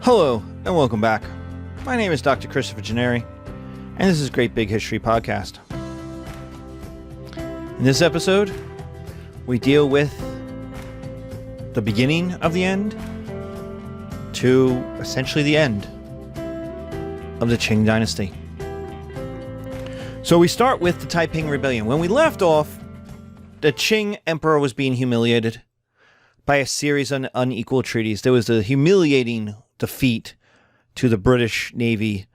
Hello, and welcome back. My name is Dr. Christopher Gennari, and this is Great Big History Podcast. In this episode, we deal with the beginning of the end to essentially the end of the Qing Dynasty. So we start with the Taiping Rebellion. When we left off, the Qing Emperor was being humiliated by a series of unequal treaties. There was a humiliating defeat to the British Navy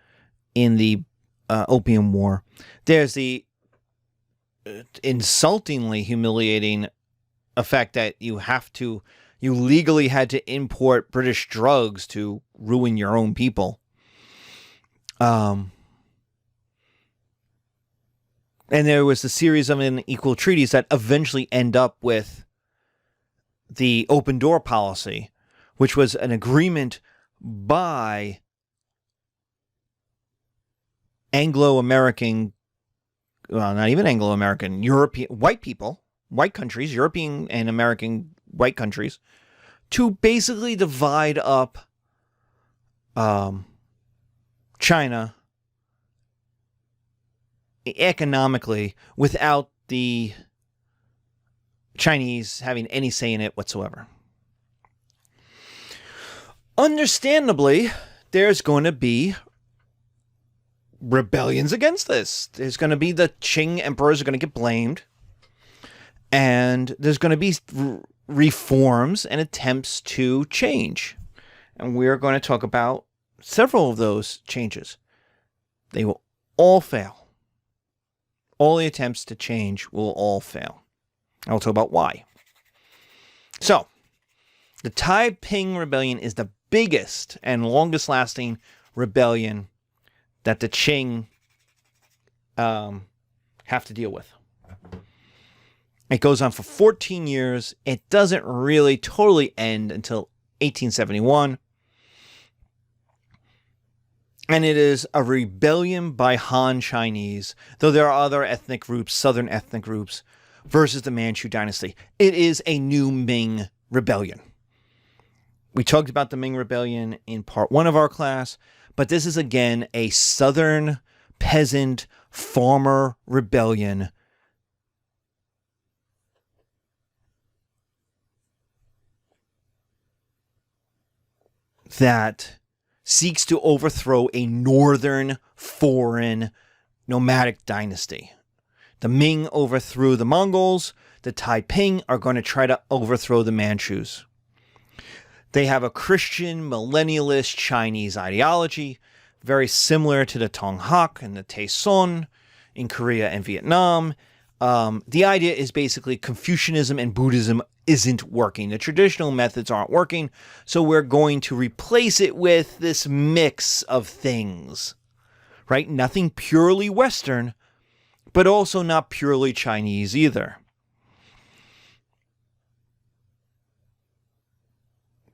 in the Opium War. There's the insultingly humiliating effect that you legally had to import British drugs to ruin your own people. And there was the series of unequal treaties that eventually end up with the open door policy, which was an agreement by Anglo-American, well, not even Anglo-American, European, white people, white countries, European and American white countries, to basically divide up China economically without the Chinese having any say in it whatsoever. Understandably, there's going to be rebellions against this. There's going to be the Qing emperors are going to get blamed, and there's going to be reforms and attempts to change. And we're going to talk about several of those changes. They will all fail. All the attempts to change will all fail. I'll talk about why. So, the Taiping Rebellion is the biggest and longest lasting rebellion that the Qing have to deal with. It goes on for 14 years. It doesn't really totally end until 1871. And it is a rebellion by Han Chinese, though there are other ethnic groups, southern ethnic groups, versus the Manchu dynasty. It is a new Ming rebellion. We talked about the Ming Rebellion in part 1 of our class, but this is again a southern peasant farmer rebellion that seeks to overthrow a northern foreign nomadic dynasty. The Ming overthrew the Mongols. The Taiping are going to try to overthrow the Manchus. They have a Christian millennialist Chinese ideology, very similar to the Tonghak and the Taeson in Korea and Vietnam. The idea is basically Confucianism and Buddhism isn't working. The traditional methods aren't working, so we're going to replace it with this mix of things, right? Nothing purely Western, but also not purely Chinese either.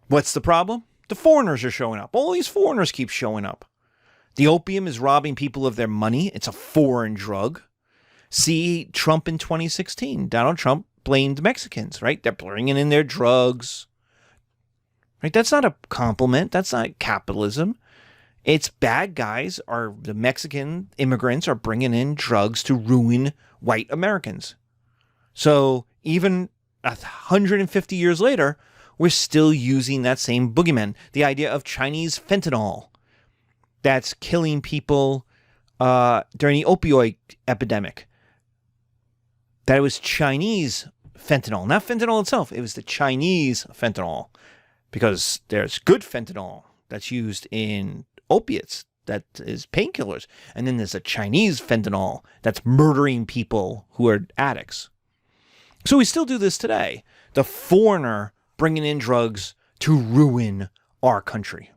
What's the problem? The foreigners are showing up. All these foreigners keep showing up. The opium is robbing people of their money. It's a foreign drug. See Trump in 2016. Donald Trump blamed Mexicans, right? They're bringing in their drugs. Right? That's not a compliment. That's not capitalism. It's bad guys, the Mexican immigrants are bringing in drugs to ruin white Americans. So even 150 years later, we're still using that same boogeyman. The idea of Chinese fentanyl that's killing people during the opioid epidemic. That it was Chinese fentanyl, not fentanyl itself. It was the Chinese fentanyl, because there's good fentanyl that's used in opiates, that is painkillers. And then there's a Chinese fentanyl that's murdering people who are addicts. So we still do this today. The foreigner bringing in drugs to ruin our country.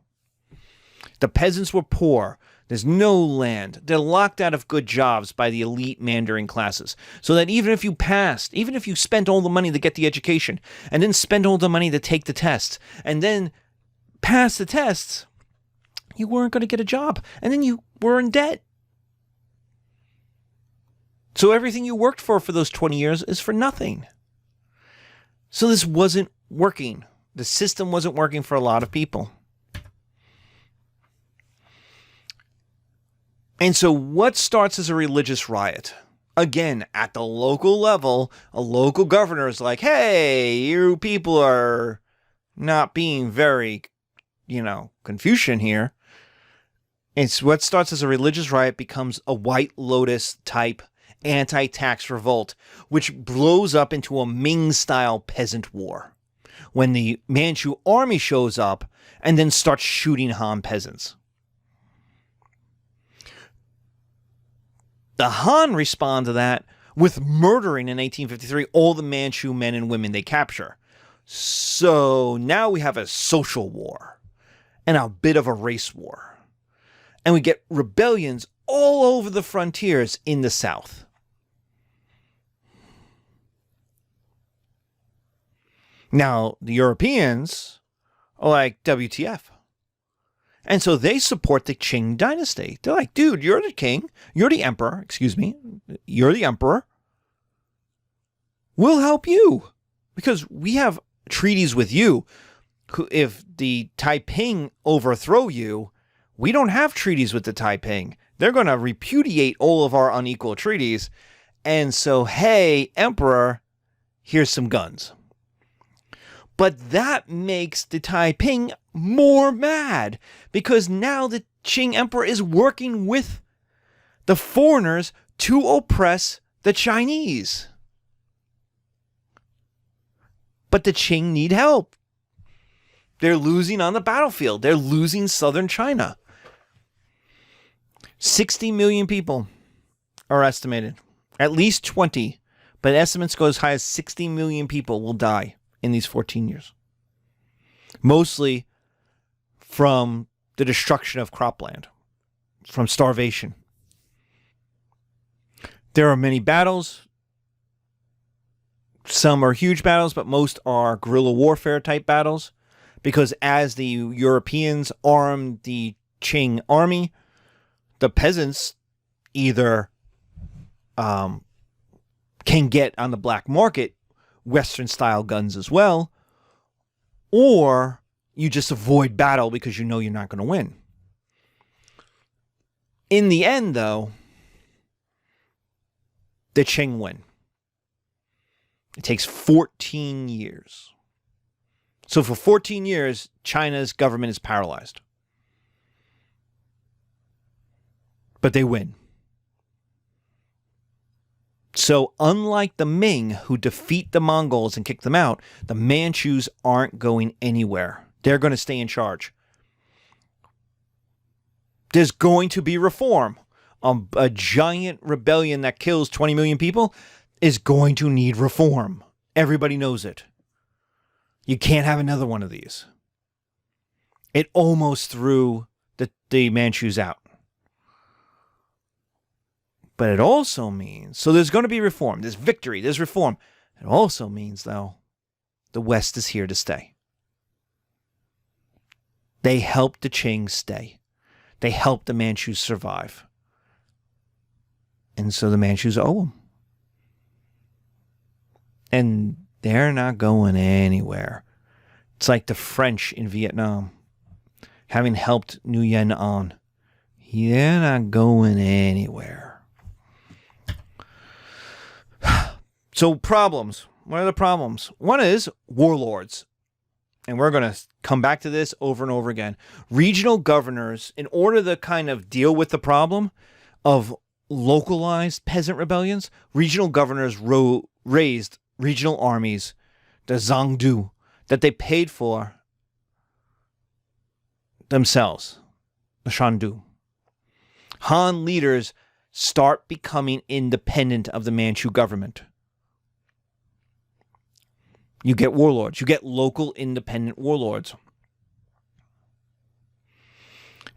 The peasants were poor. There's no land. They're locked out of good jobs by the elite Mandarin classes. So that even if you passed, even if you spent all the money to get the education, and then spent all the money to take the tests, and then pass the tests, you weren't going to get a job. And then you were in debt. So everything you worked for those 20 years is for nothing. So this wasn't working. The system wasn't working for a lot of people. And so what starts as a religious riot? Again, at the local level, a local governor is like, hey, you people are not being very, Confucian here. It's what starts as a religious riot becomes a White Lotus type anti-tax revolt, which blows up into a Ming-style peasant war when the Manchu army shows up and then starts shooting Han peasants. The Han respond to that with murdering in 1853 all the Manchu men and women they capture. So now we have a social war and a bit of a race war. And we get rebellions all over the frontiers in the South. Now, the Europeans are like, WTF. And so they support the Qing dynasty. They're like, dude, you're the king. You're the emperor. You're the emperor. We'll help you because we have treaties with you. If the Taiping overthrow you, we don't have treaties with the Taiping. They're going to repudiate all of our unequal treaties. And so, hey, emperor, here's some guns. But that makes the Taiping more mad because now the Qing emperor is working with the foreigners to oppress the Chinese. But the Qing need help. They're losing on the battlefield. They're losing southern China. 60 million people are estimated. At least 20. But estimates go as high as 60 million people will die in these 14 years. Mostly from the destruction of cropland, from starvation. There are many battles. Some are huge battles, but most are guerrilla warfare type battles. Because as the Europeans armed the Qing army, the peasants either can get on the black market Western-style guns as well, or you just avoid battle because you know you're not going to win. In the end, though, the Qing win. It takes 14 years. So for 14 years, China's government is paralyzed. But they win. So unlike the Ming, who defeat the Mongols and kick them out, the Manchus aren't going anywhere. They're going to stay in charge. There's going to be reform. A giant rebellion that kills 20 million people is going to need reform. Everybody knows it. You can't have another one of these. It almost threw the Manchus out. But it also means, so there's going to be reform. There's victory. There's reform. It also means, though, the West is here to stay. They helped the Qing stay. They helped the Manchus survive. And so the Manchus owe them. And they're not going anywhere. It's like the French in Vietnam, having helped Nguyen on. They're not going anywhere. So problems. What are the problems? One is warlords. And we're going to come back to this over and over again. Regional governors, in order to kind of deal with the problem of localized peasant rebellions, regional governors raised regional armies, the Zhangdu, that they paid for themselves, the Shandu. Han leaders start becoming independent of the Manchu government. You get warlords. You get local independent warlords.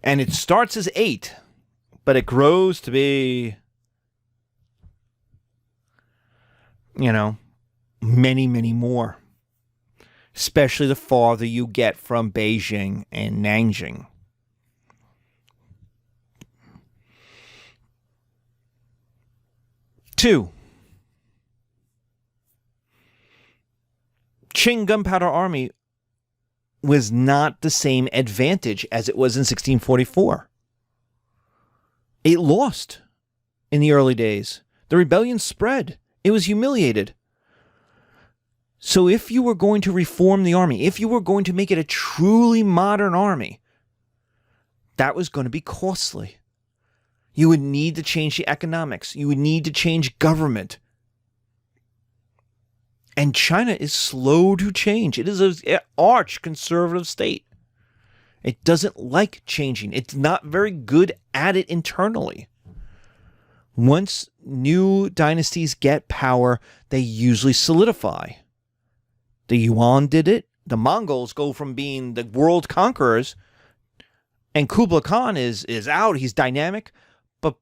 And it starts as 8, but it grows to be, many, many more. Especially the farther you get from Beijing and Nanjing. Two, Qing Gunpowder Army was not the same advantage as it was in 1644. It lost in the early days. The rebellion spread. It was humiliated. So if you were going to reform the army, if you were going to make it a truly modern army, that was going to be costly. You would need to change the economics. You would need to change government. And China is slow to change. It is an arch conservative state. It doesn't like changing. It's not very good at it internally. Once new dynasties get power, they usually solidify. The Yuan did it. The Mongols go from being the world conquerors, and Kublai Khan is out. He's dynamic. But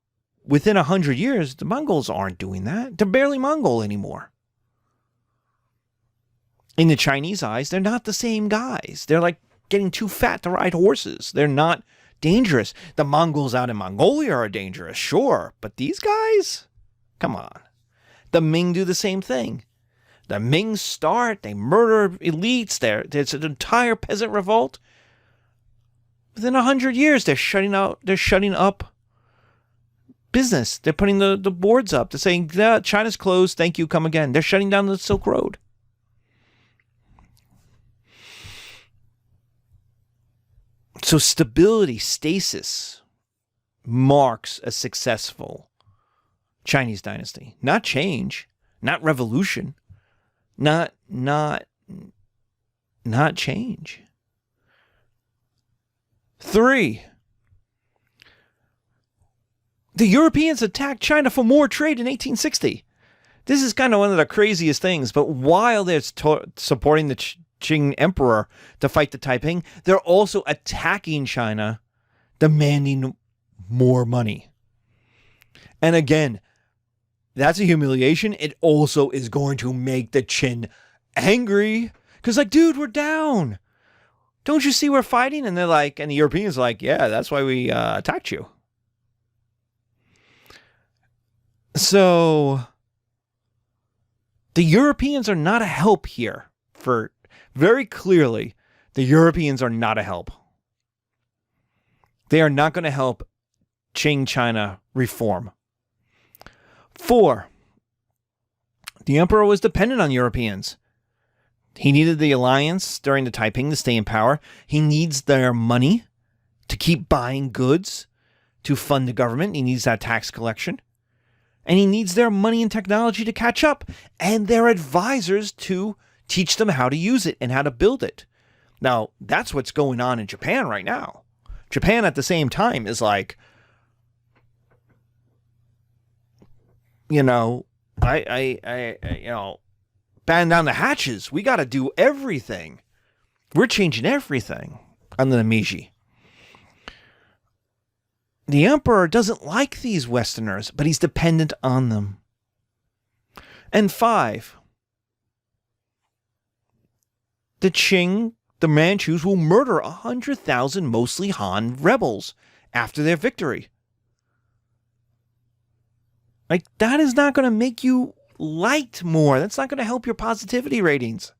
within 100 years, the Mongols aren't doing that. They're barely Mongol anymore. In the Chinese eyes, they're not the same guys. They're like getting too fat to ride horses. They're not dangerous. The Mongols out in Mongolia are dangerous, sure. But these guys? Come on. The Ming do the same thing. The Ming start, they murder elites. There's an entire peasant revolt. Within 100 years, they're shutting up business. They're putting the boards up. They're saying, yeah, China's closed, thank you, come again. They're shutting down the Silk Road. So stability, stasis, marks a successful Chinese dynasty. Not change, not revolution, not change. 3, the Europeans attacked China for more trade in 1860. This is kind of one of the craziest things, but while they're supporting the Qing emperor to fight the Taiping, they're also attacking China, demanding more money. And again, that's a humiliation. It also is going to make the Qing angry. Because like, dude, we're down. Don't you see we're fighting? And they're like, and the Europeans are like, yeah, that's why we attacked you. So the Europeans are not a help here. Very clearly, the Europeans are not a help. They are not going to help Qing China reform. 4, the emperor was dependent on Europeans. He needed the alliance during the Taiping to stay in power. He needs their money to keep buying goods to fund the government. He needs that tax collection. And he needs their money and technology to catch up, and their advisors to teach them how to use it and how to build it. Now, that's what's going on in Japan right now. Japan at the same time is like, batten down the hatches. We got to do everything. We're changing everything under the Meiji. The emperor doesn't like these Westerners, but he's dependent on them. And 5, the Qing, the Manchus, will murder 100,000 mostly Han rebels after their victory. Like, that is not going to make you liked more. That's not going to help your positivity ratings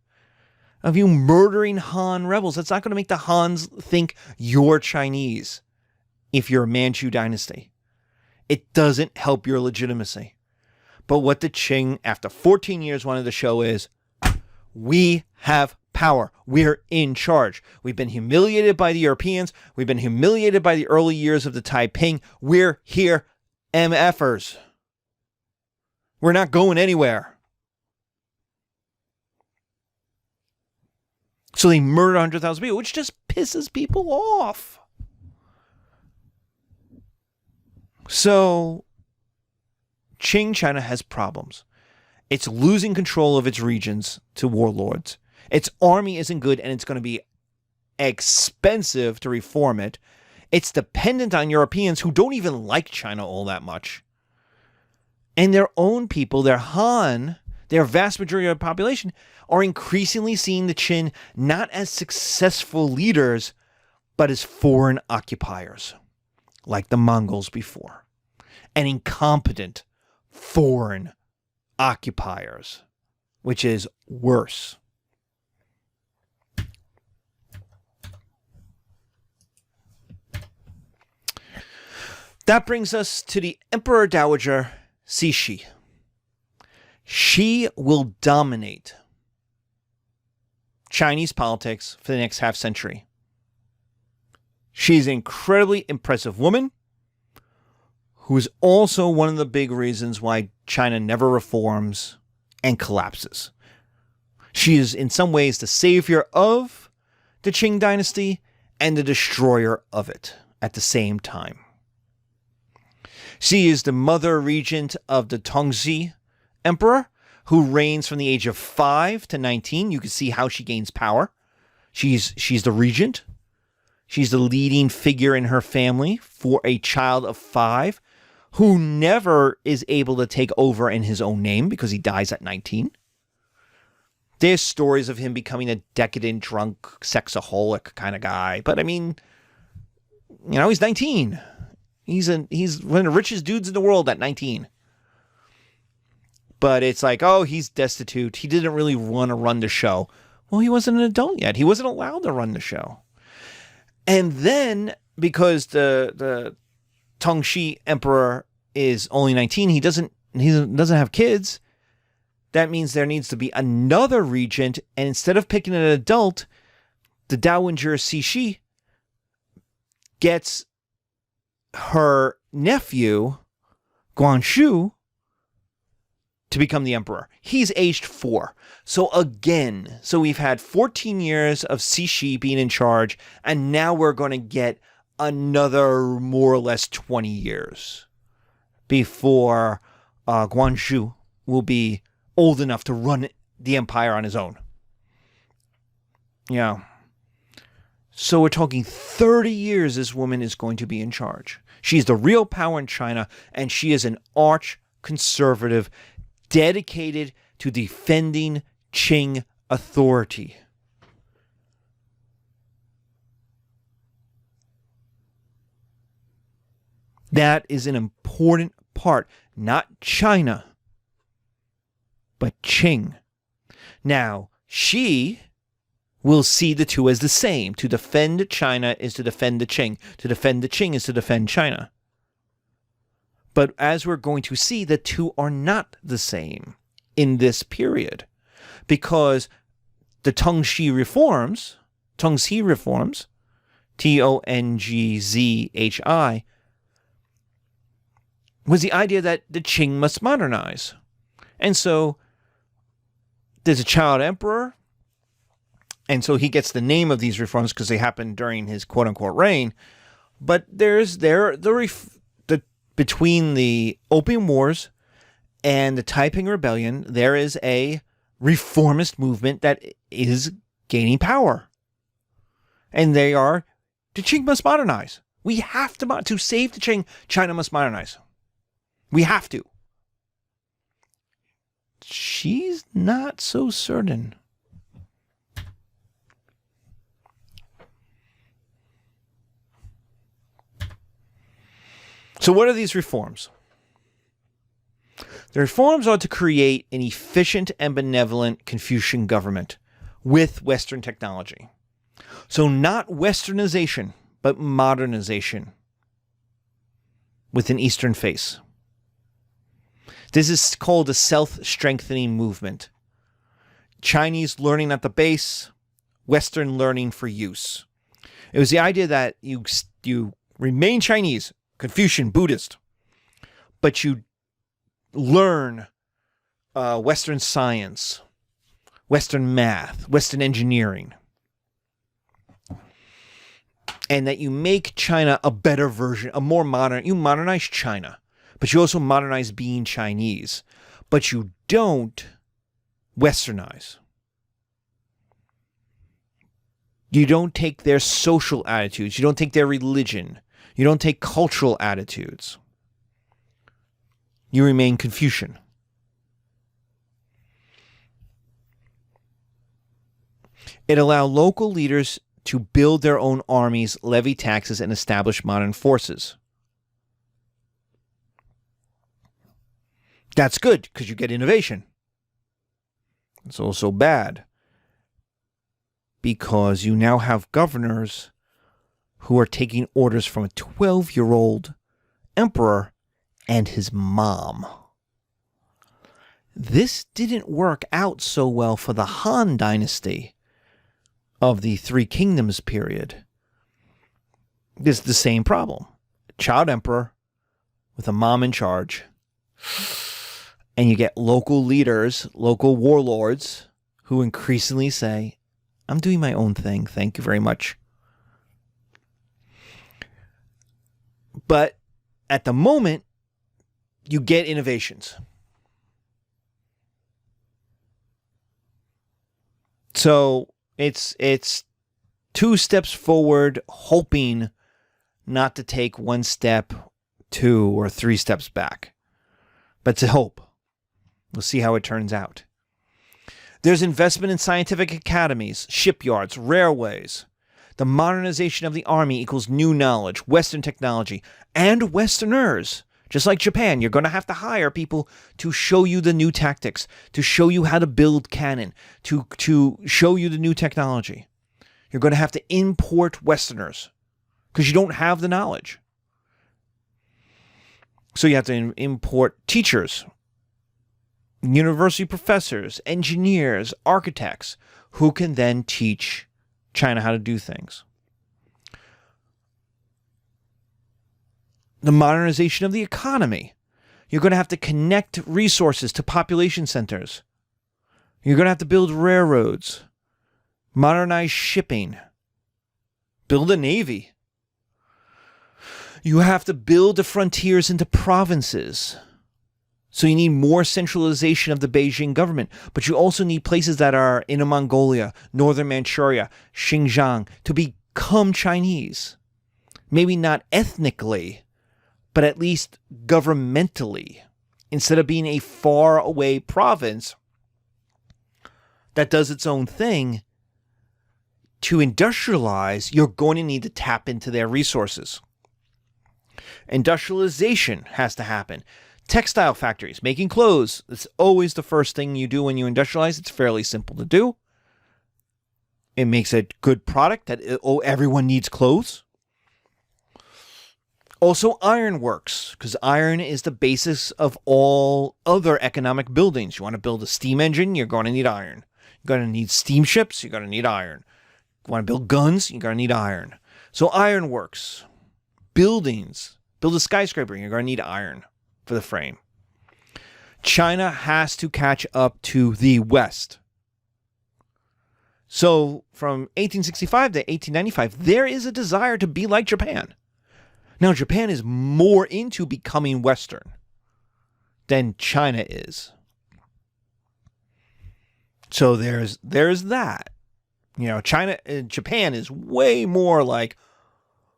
of you murdering Han rebels. That's not going to make the Hans think you're Chinese if you're a Manchu dynasty. It doesn't help your legitimacy. But what the Qing, after 14 years, wanted to show is, we have power. We're in charge. We've been humiliated by the Europeans. We've been humiliated by the early years of the Taiping. We're here, MFers. We're not going anywhere. So they murder 100,000 people, which just pisses people off. So Qing China has problems. It's losing control of its regions to warlords. Its army isn't good, and it's going to be expensive to reform it. It's dependent on Europeans who don't even like China all that much. And their own people, their Han, their vast majority of the population, are increasingly seeing the Qing not as successful leaders, but as foreign occupiers, like the Mongols before, and incompetent foreign occupiers, which is worse. That brings us to the Emperor Dowager Cixi. She will dominate Chinese politics for the next half century. She's an incredibly impressive woman who is also one of the big reasons why China never reforms and collapses. She is in some ways the savior of the Qing dynasty and the destroyer of it at the same time. She is the mother regent of the Tongxi emperor, who reigns from the age of 5 to 19. You can see how she gains power. She's the regent. She's the leading figure in her family for a child of 5 who never is able to take over in his own name because he dies at 19. There's stories of him becoming a decadent, drunk, sexaholic kind of guy. But I mean, he's 19. He's one of the richest dudes in the world at 19. But it's like, oh, he's destitute. He didn't really want to run the show. Well, he wasn't an adult yet. He wasn't allowed to run the show. And then, because the Tongxi emperor is only 19, he doesn't have kids. That means there needs to be another regent. And instead of picking an adult, the Dowager Cixi gets her nephew, Guangxu, to become the emperor. He's aged 4. So we've had 14 years of Cixi being in charge, and now we're going to get another more or less 20 years before Guangxu will be old enough to run the empire on his own. Yeah. So we're talking 30 years this woman is going to be in charge. She's the real power in China, and she is an arch conservative dedicated to defending Qing authority. That is an important part, not China, but Qing. Now, she will see the two as the same. To defend China is to defend the Qing. To defend the Qing is to defend China. But as we're going to see, the two are not the same in this period, because the Tongxi reforms, Tongzhi, was the idea that the Qing must modernize. And so there's a child emperor, and so he gets the name of these reforms because they happened during his quote-unquote reign. But between the Opium Wars and the Taiping Rebellion, there is a reformist movement that is gaining power. And they are, the Qing must modernize. We have to save the Qing, China must modernize. We have to. She's not so certain. So what are these reforms? The reforms are to create an efficient and benevolent Confucian government with Western technology. So not Westernization, but modernization with an Eastern face. This is called a self-strengthening movement. Chinese learning at the base, Western learning for use. It was the idea that you remain Chinese, Confucian, Buddhist, but you learn Western science, Western math, Western engineering, and that you make China a better version, a more modern, you modernize China, but you also modernize being Chinese, but you don't Westernize. You don't take their social attitudes, you don't take their religion, you don't take cultural attitudes. You remain Confucian. It allowed local leaders to build their own armies, levy taxes, and establish modern forces. That's good because you get innovation. It's also bad because you now have governors who are taking orders from a 12-year-old emperor and his mom. This didn't work out so well for the Han Dynasty of the Three Kingdoms period. There's the same problem. Child emperor with a mom in charge. And you get local leaders, local warlords, who increasingly say, I'm doing my own thing, thank you very much. But at the moment, you get innovations. So it's 2 steps forward, hoping not to take 1 step, 2 or 3 steps back. But it's a hope. We'll see how it turns out. There's investment in scientific academies, shipyards, railways. The modernization of the army equals new knowledge, Western technology, and Westerners. Just like Japan, you're going to have to hire people to show you the new tactics, to show you how to build cannon, to show you the new technology. You're going to have to import Westerners because you don't have the knowledge. So you have to import teachers, university professors, engineers, architects, who can then teach China how to do things. The modernization of the economy. You're going to have to connect resources to population centers. You're going to have to build railroads, modernize shipping, build a navy. You have to build the frontiers into provinces. So you need more centralization of the Beijing government. But you also need places that are Inner Mongolia, Northern Manchuria, Xinjiang to become Chinese. Maybe not ethnically, but at least governmentally. Instead of being a far away province that does its own thing, to industrialize, you're going to need to tap into their resources. Industrialization has to happen. Textile factories, making clothes. It's always the first thing you do when you industrialize. It's fairly simple to do. It makes a good product that everyone needs clothes. Also ironworks, because iron is the basis of all other economic buildings. You want to build a steam engine, you're going to need iron. You're going to need steamships, you're going to need iron. You want to build guns, you're going to need iron. So ironworks, buildings, build a skyscraper, you're going to need iron for the frame. China has to catch up to the West. So from 1865 to 1895, there is a desire to be like Japan. Now, Japan is more into becoming Western than China is. So there's that. You know, Japan is way more like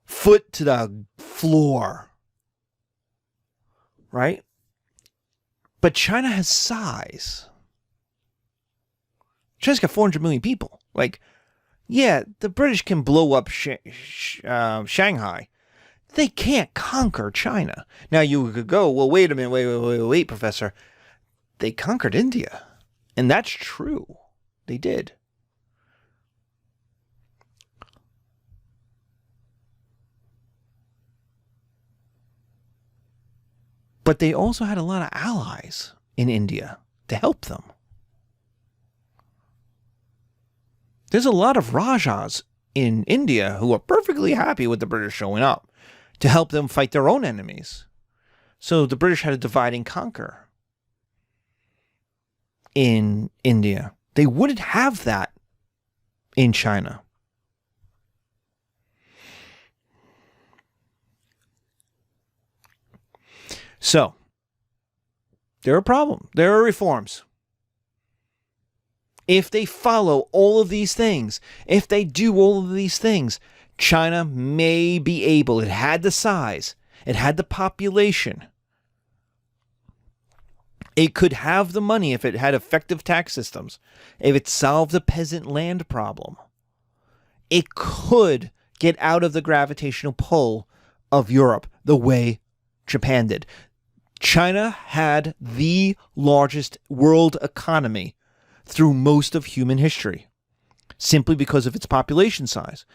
foot to the floor. Right? But China has size. China's got 400 million people. Like, yeah, the British can blow up Shanghai. They can't conquer China. Now you could go, well, wait a minute, wait, Professor. They conquered India. And that's true. They did. But they also had a lot of allies in India to help them. There's a lot of Rajas in India who are perfectly happy with the British showing up to help them fight their own enemies. So the British had to divide and conquer in India. They wouldn't have that in China. So, there are problems. There are reforms. If they follow all of these things, if they do all of these things, China may be able, it had the size, it had the population, it could have the money if it had effective tax systems, if it solved the peasant land problem. It could get out of the gravitational pull of Europe the way Japan did. China had the largest world economy through most of human history, simply because of its population size.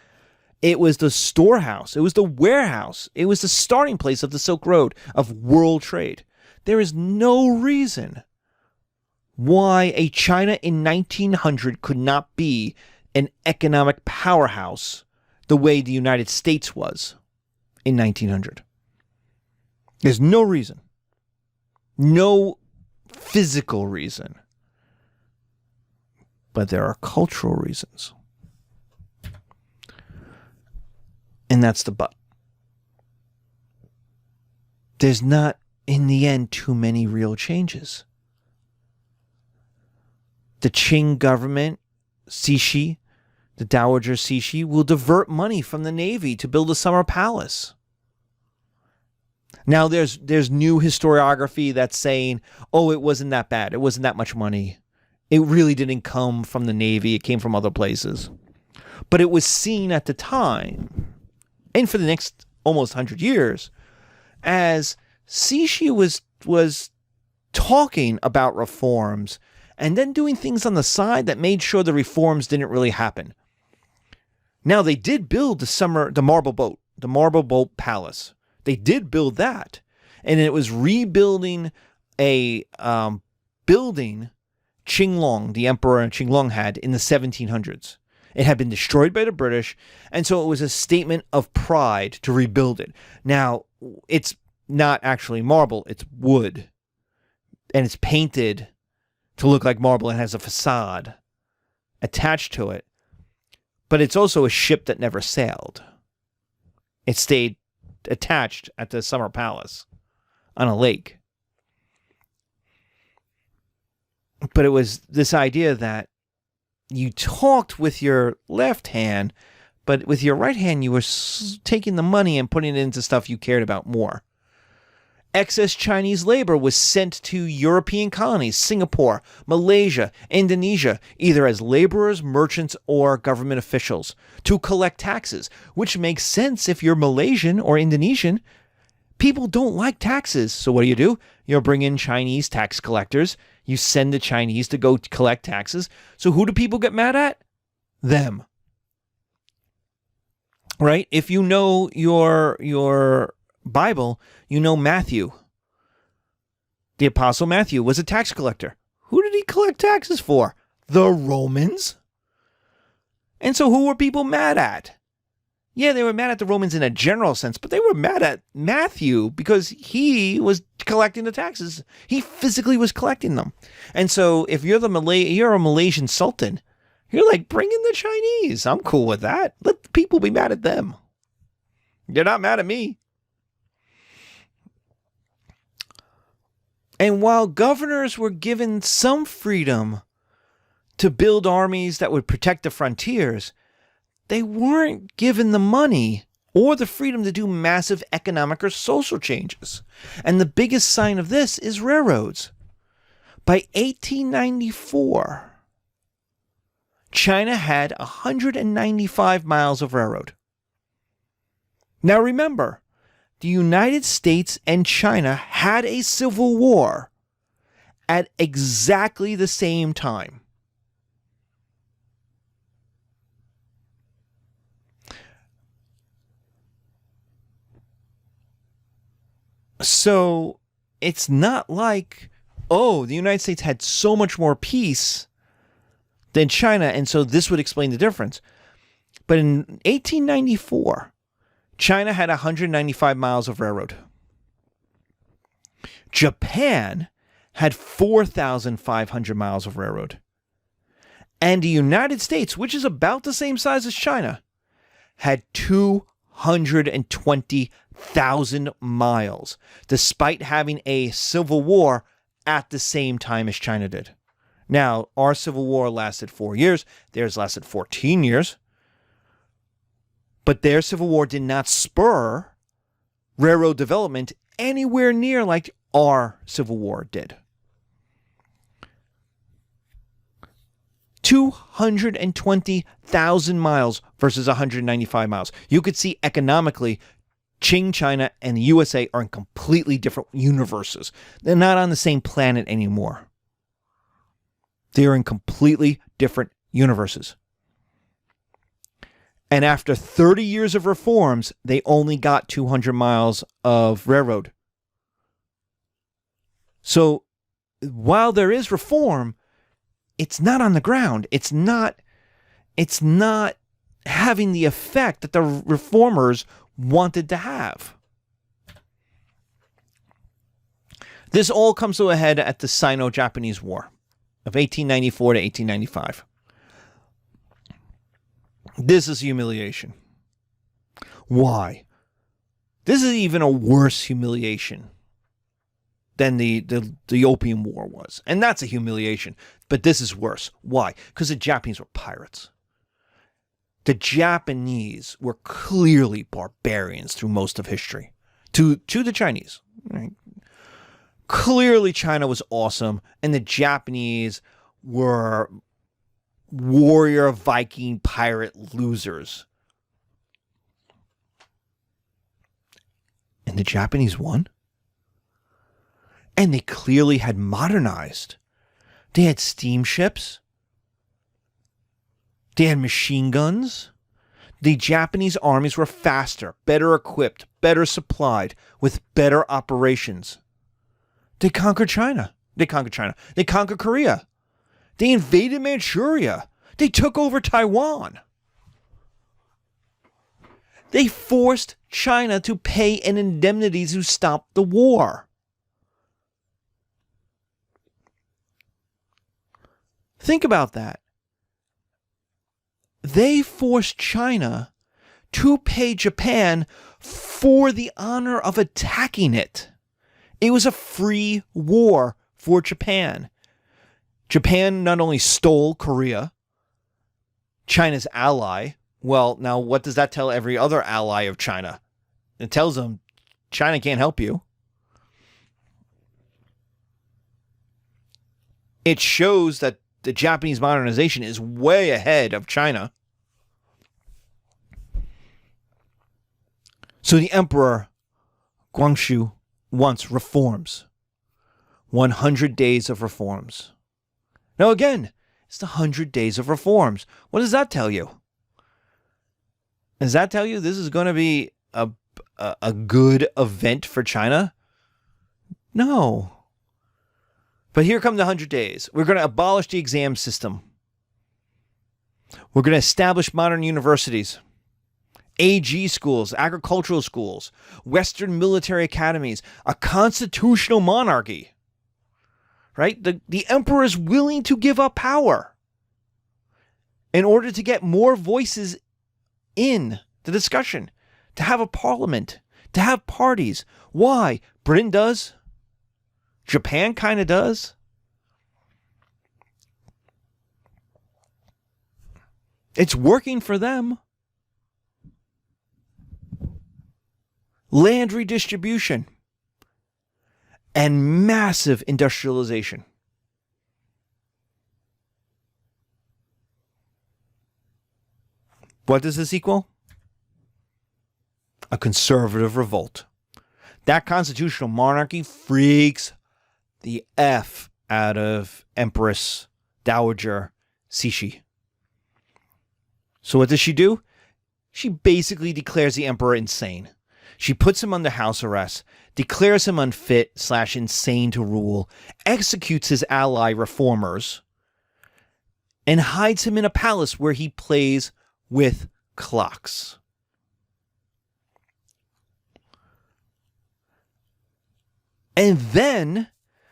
It was the storehouse. It was the warehouse. It was the starting place of the Silk Road, of world trade. There is no reason why a China in 1900 could not be an economic powerhouse the way the United States was in 1900. There's no reason. No physical reason. But there are cultural reasons. And that's the but. There's not, in the end, too many real changes. The Qing government, Cixi, the Dowager Cixi, will divert money from the Navy to build a summer palace. Now there's new historiography that's saying, oh, it wasn't that bad. It wasn't that much money. It really didn't come from the Navy. It came from other places. But it was seen at the time, and for the next almost 100 years, as Cixi was talking about reforms and then doing things on the side that made sure the reforms didn't really happen. Now, they did build the marble boat palace. They did build that. And it was rebuilding a building Qinglong, the Emperor Qinglong, had in the 1700s. It had been destroyed by the British, and so it was a statement of pride to rebuild it. Now, it's not actually marble, it's wood. And it's painted to look like marble and has a facade attached to it. But it's also a ship that never sailed. It stayed attached at the summer palace on a lake. But it was this idea that you talked with your left hand, but with your right hand you were taking the money and putting it into stuff you cared about more. Excess Chinese labor was sent to European colonies, Singapore, Malaysia, Indonesia, either as laborers, merchants, or government officials, to collect taxes, which makes sense if you're Malaysian or Indonesian. People don't like taxes, so what do? You bring in Chinese tax collectors. You send the Chinese to go collect taxes. So who do people get mad at? Them. Right? If you know your Bible, you know Matthew. The Apostle Matthew was a tax collector. Who did he collect taxes for? The Romans. And so who were people mad at? Yeah, they were mad at the Romans in a general sense, but they were mad at Matthew because he was collecting the taxes. He physically was collecting them. And so if you're you're a Malaysian sultan, you're like, bring in the Chinese. I'm cool with that. Let the people be mad at them. You're not mad at me. And while governors were given some freedom to build armies that would protect the frontiers, they weren't given the money or the freedom to do massive economic or social changes. And the biggest sign of this is railroads. By 1894, China had 195 miles of railroad. Now remember, the United States and China had a civil war at exactly the same time. So it's not like, oh, the United States had so much more peace than China, and so this would explain the difference. But in 1894, China had 195 miles of railroad. Japan had 4,500 miles of railroad. And the United States, which is about the same size as China, had 220,000 miles, despite having a civil war at the same time as China did. Now, our civil war lasted 4 years. Theirs lasted 14 years. But their civil war did not spur railroad development anywhere near like our civil war did. 220,000 miles versus 195 miles. You could see economically, Qing China and the USA are in completely different universes. They're not on the same planet anymore. They're in completely different universes. And after 30 years of reforms, they only got 200 miles of railroad. So while there is reform, it's not on the ground. It's not having the effect that the reformers wanted to have. This all comes to a head at the Sino-Japanese War of 1894 to 1895. This is humiliation. Why? This is even a worse humiliation than the Opium War was. And that's a humiliation. But this is worse. Why? Because the Japanese were pirates. The Japanese were clearly barbarians through most of history. To the Chinese. Right? Clearly China was awesome, and the Japanese were warrior Viking pirate losers. And the Japanese won. And they clearly had modernized. They had steamships. They had machine guns. The Japanese armies were faster, better equipped, better supplied, with better operations. They conquered China. They conquered Korea. They invaded Manchuria. They took over Taiwan. They forced China to pay an indemnity to stop the war. Think about that. They forced China to pay Japan for the honor of attacking it. It was a free war for Japan. Japan not only stole Korea, China's ally. Well, now what does that tell every other ally of China? It tells them China can't help you. It shows that the Japanese modernization is way ahead of China. So the Emperor Guangxu wants reforms. 100 days of reforms. Now again, it's the 100 days of reforms. What does that tell you? Does that tell you this is going to be a good event for China? No. But here come the 100 days. We're going to abolish the exam system. We're going to establish modern universities, AG schools, agricultural schools, Western military academies, a constitutional monarchy. Right? The emperor is willing to give up power in order to get more voices in the discussion, to have a parliament, to have parties. Why? Britain does. Japan kind of does. It's working for them. Land redistribution and massive industrialization. What does this equal? A conservative revolt. That constitutional monarchy freaks the F out of Empress Dowager Cixi. So what does she do? She basically declares the emperor insane. She puts him under house arrest, declares him unfit/insane to rule, executes his ally reformers, and hides him in a palace where he plays with clocks. And then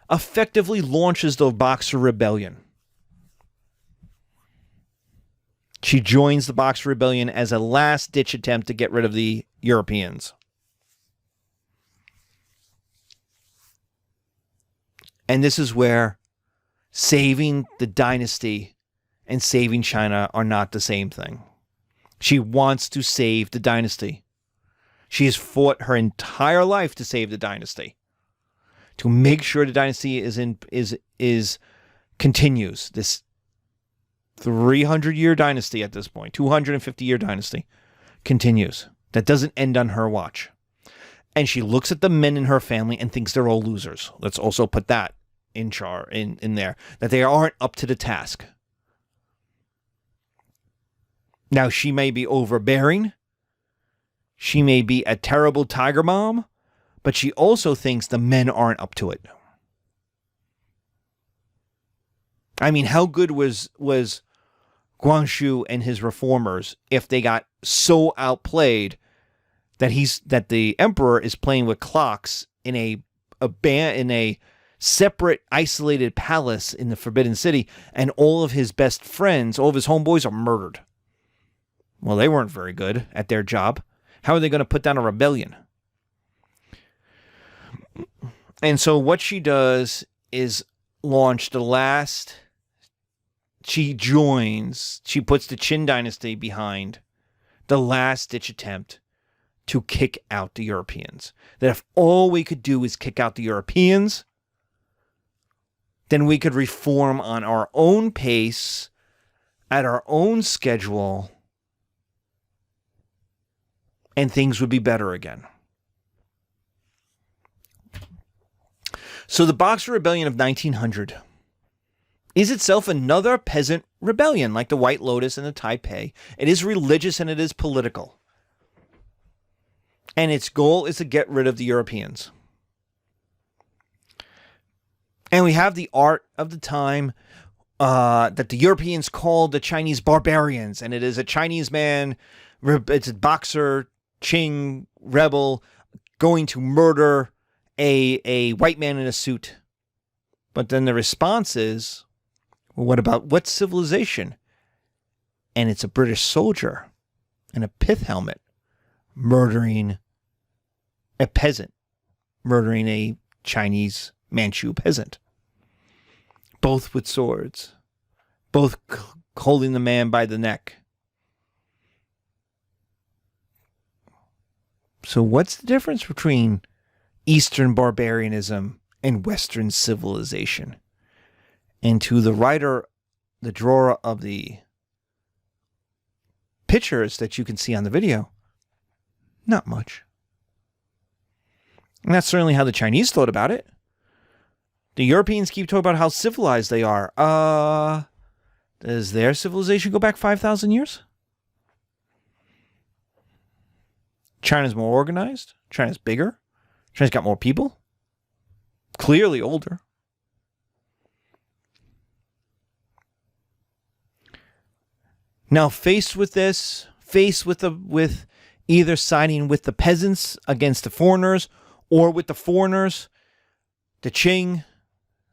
effectively launches the Boxer Rebellion. She joins the Boxer Rebellion as a last-ditch attempt to get rid of the Europeans. And this is where saving the dynasty and saving China are not the same thing. She wants to save the dynasty. She has fought her entire life to save the dynasty, to make sure the dynasty continues. This 300-year dynasty at this point, 250-year dynasty continues. That doesn't end on her watch. And she looks at the men in her family and thinks they're all losers. Let's also put that in there, that they aren't up to the task. Now, she may be overbearing. She may be a terrible tiger mom, but she also thinks the men aren't up to it. I mean, how good was Guangxu and his reformers if they got so outplayed that the emperor is playing with clocks in a separate, isolated palace in the Forbidden City, and all of his best friends, all of his homeboys, are murdered. Well, they weren't very good at their job. How are they going to put down a rebellion? And so what she does is launch she puts the Qin dynasty behind the last-ditch attempt to kick out the Europeans. That if all we could do is kick out the Europeans, then we could reform on our own pace, at our own schedule, and things would be better again. So the Boxer Rebellion of 1900 is itself another peasant rebellion, like the White Lotus and the Taipei. It is religious and it is political. And its goal is to get rid of the Europeans. And we have the art of the time that the Europeans called the Chinese barbarians. And it is a Chinese man, it's a boxer, Qing rebel, going to murder a white man in a suit. But then the response is, well, what's civilization? And it's a British soldier in a pith helmet murdering a peasant, murdering a Chinese Manchu peasant. Both with swords, both holding the man by the neck. So what's the difference between Eastern barbarianism and Western civilization? And to the writer, the drawer of the pictures that you can see on the video, not much. And that's certainly how the Chinese thought about it. The Europeans keep talking about how civilized they are. Does their civilization go back 5,000 years? China's more organized. China's bigger. China's got more people. Clearly older. Now, faced with either siding with the peasants against the foreigners, or with the foreigners, the Qing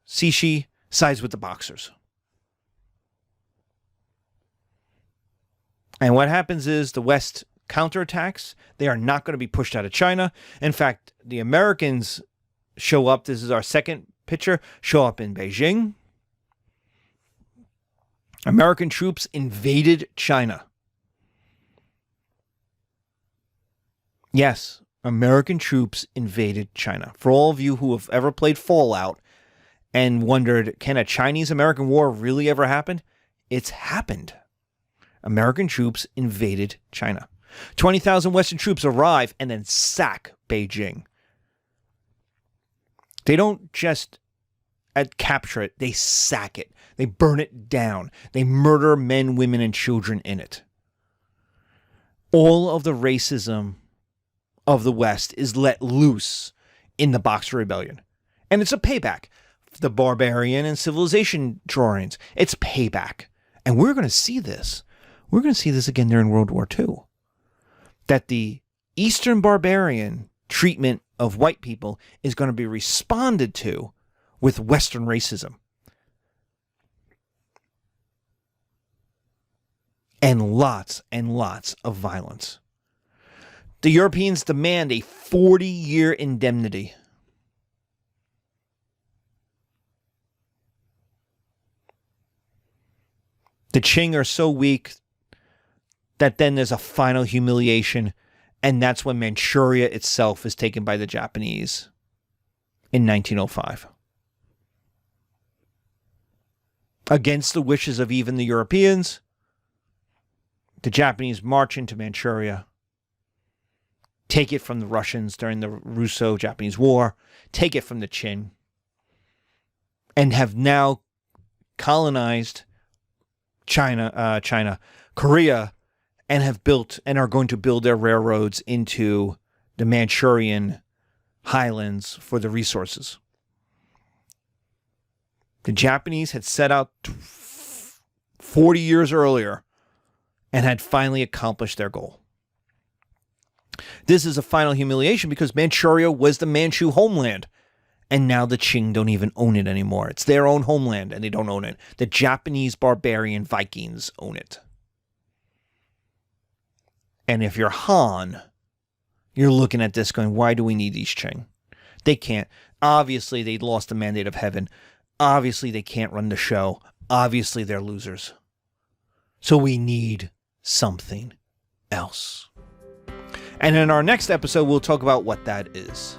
Cixi sides with the Boxers. And what happens is the West counterattacks. They are not going to be pushed out of China. In fact, the Americans show up. This is our second picture. Show up in Beijing. American troops invaded China. Yes, American troops invaded China. For all of you who have ever played Fallout and wondered, can a Chinese-American war really ever happen? It's happened. American troops invaded China. 20,000 Western troops arrive and then sack Beijing. They don't just capture it, they sack it. They burn it down. They murder men, women, and children in it. All of the racism of the West is let loose in the Boxer Rebellion. And it's a payback. The barbarian and civilization drawings. It's payback. And we're going to see this. We're going to see this again during World War II. That the Eastern barbarian treatment of white people is going to be responded to with Western racism. And lots of violence. The Europeans demand a 40-year indemnity. The Qing are so weak that then there's a final humiliation, and that's when Manchuria itself is taken by the Japanese in 1905. Against the wishes of even the Europeans, the Japanese march into Manchuria, take it from the Russians during the Russo-Japanese War, take it from the Qing, and have now colonized Korea, and have built and are going to build their railroads into the Manchurian highlands for the resources. The Japanese had set out 40 years earlier and had finally accomplished their goal. This is a final humiliation because Manchuria was the Manchu homeland. And now the Qing don't even own it anymore. It's their own homeland and they don't own it. The Japanese barbarian Vikings own it. And if you're Han, you're looking at this going, why do we need these Qing? They can't. Obviously, they lost the mandate of heaven. Obviously, they can't run the show. Obviously, they're losers. So we need something else. And in our next episode, we'll talk about what that is.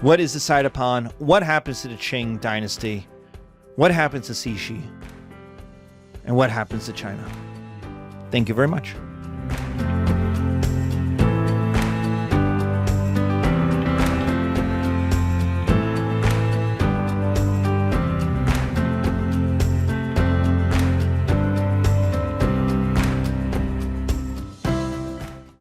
What is decided upon? What happens to the Qing dynasty? What happens to Cixi? And what happens to China? Thank you very much.